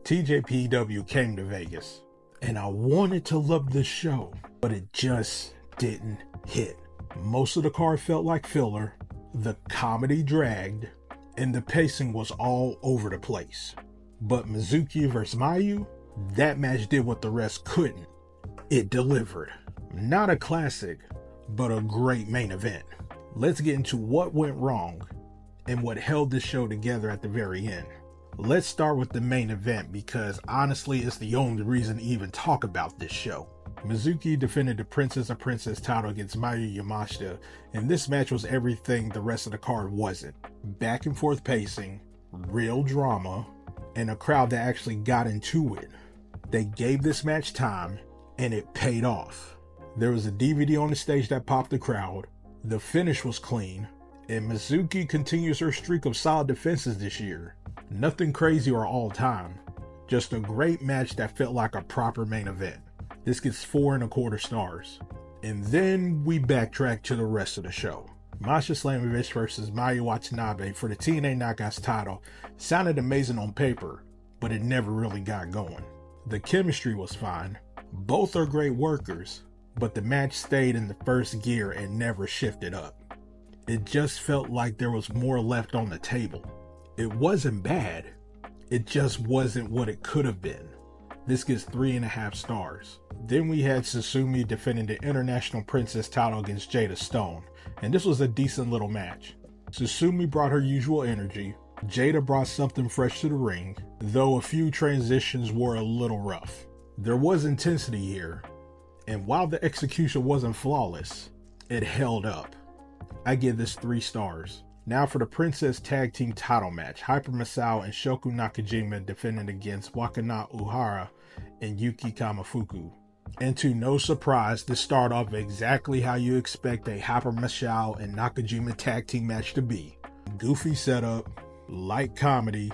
TJPW came to Vegas, and I wanted to love this show, but it just didn't hit. Most of the card felt like filler, the comedy dragged, and the pacing was all over the place. But Mizuki vs. Miyu, that match did what the rest couldn't. It delivered. Not a classic, but a great main event. Let's get into what went wrong and what held this show together at the very end. Let's start with the main event because honestly it's the only reason to even talk about this show. Mizuki defended the Princess of Princess title against Miyu Yamashita, and this match was everything the rest of the card wasn't. Back and forth pacing, real drama, and a crowd that actually got into it. They gave this match time, and it paid off. There was a DVD on the stage that popped the crowd, the finish was clean, and Mizuki continues her streak of solid defenses this year. Nothing crazy or all time, just a great match that felt like a proper main event. This gets 4.25 stars. And then we backtrack to the rest of the show. Masha Slamovich versus Miu Watanabe for the TNA Knockouts title sounded amazing on paper, but it never really got going. The chemistry was fine. Both are great workers, but the match stayed in the first gear and never shifted up. It just felt like there was more left on the table. It wasn't bad, it just wasn't what it could have been. This gets 3.5 stars. Then we had Suzume defending the International Princess title against Jada Stone, and this was a decent little match. Suzume brought her usual energy, Jada brought something fresh to the ring, though a few transitions were a little rough. There was intensity here, and while the execution wasn't flawless, it held up. I give this 3 stars. Now for the Princess Tag Team title match, Hyper Masao and Shoku Nakajima defending against Wakana Uhara and Yuki Kamifuku. And to no surprise, this started off exactly how you expect a Hyper Masao and Nakajima tag team match to be. Goofy setup, light comedy,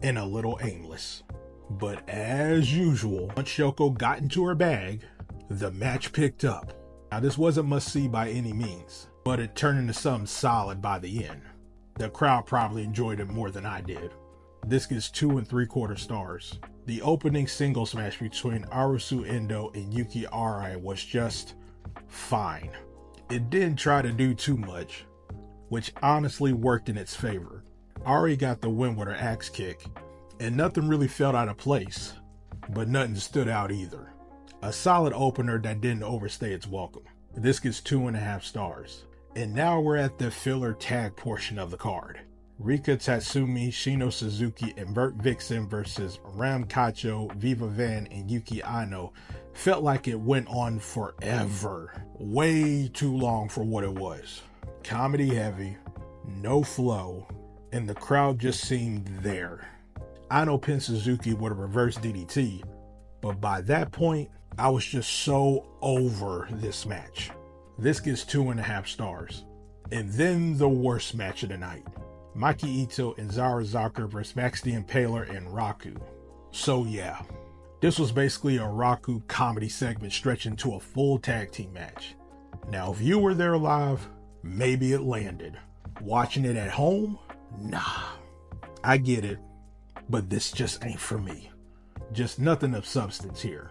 and a little aimless. But as usual, once Shoko got into her bag, the match picked up. Now this wasn't must-see by any means, but it turned into something solid by the end. The crowd probably enjoyed it more than I did. This gets 2.75 stars. The opening singles match between Arusu Endo and Yuki Arai was just fine. It didn't try to do too much, which honestly worked in its favor. Ari got the win with her axe kick, and nothing really felt out of place, but nothing stood out either. A solid opener that didn't overstay its welcome. This gets 2.5 stars. And now we're at the filler tag portion of the card. Rika Tatsumi, Shino Suzuki, and Bert Vixen versus Ram Kacho, Viva Van, and Yuki Aino felt like it went on forever. Way too long for what it was. Comedy heavy, no flow, and the crowd just seemed there. Aino pinned Suzuki with a reverse DDT, but by that point, I was just so over this match. This gets 2.5 stars. And then the worst match of the night. Maki Ito and Zara Zucker versus Max the Impaler and Raku. So yeah, this was basically a Raku comedy segment stretching to a full tag team match. Now if you were there live, maybe it landed. Watching it at home? Nah. I get it, but this just ain't for me. Just nothing of substance here.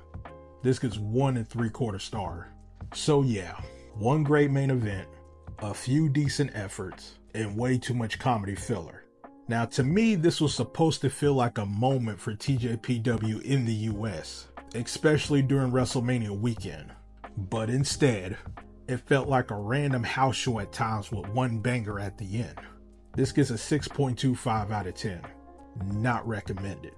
This gets 1.75 stars. So yeah, one great main event, a few decent efforts, and way too much comedy filler. Now to me, this was supposed to feel like a moment for TJPW in the US, especially during WrestleMania weekend. But instead, it felt like a random house show at times with one banger at the end. This gets a 6.25 out of 10. Not recommended.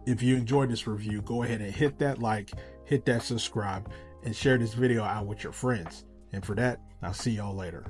If you enjoyed this review, go ahead and hit that like, hit that subscribe, and share this video out with your friends. And for that, I'll see y'all later.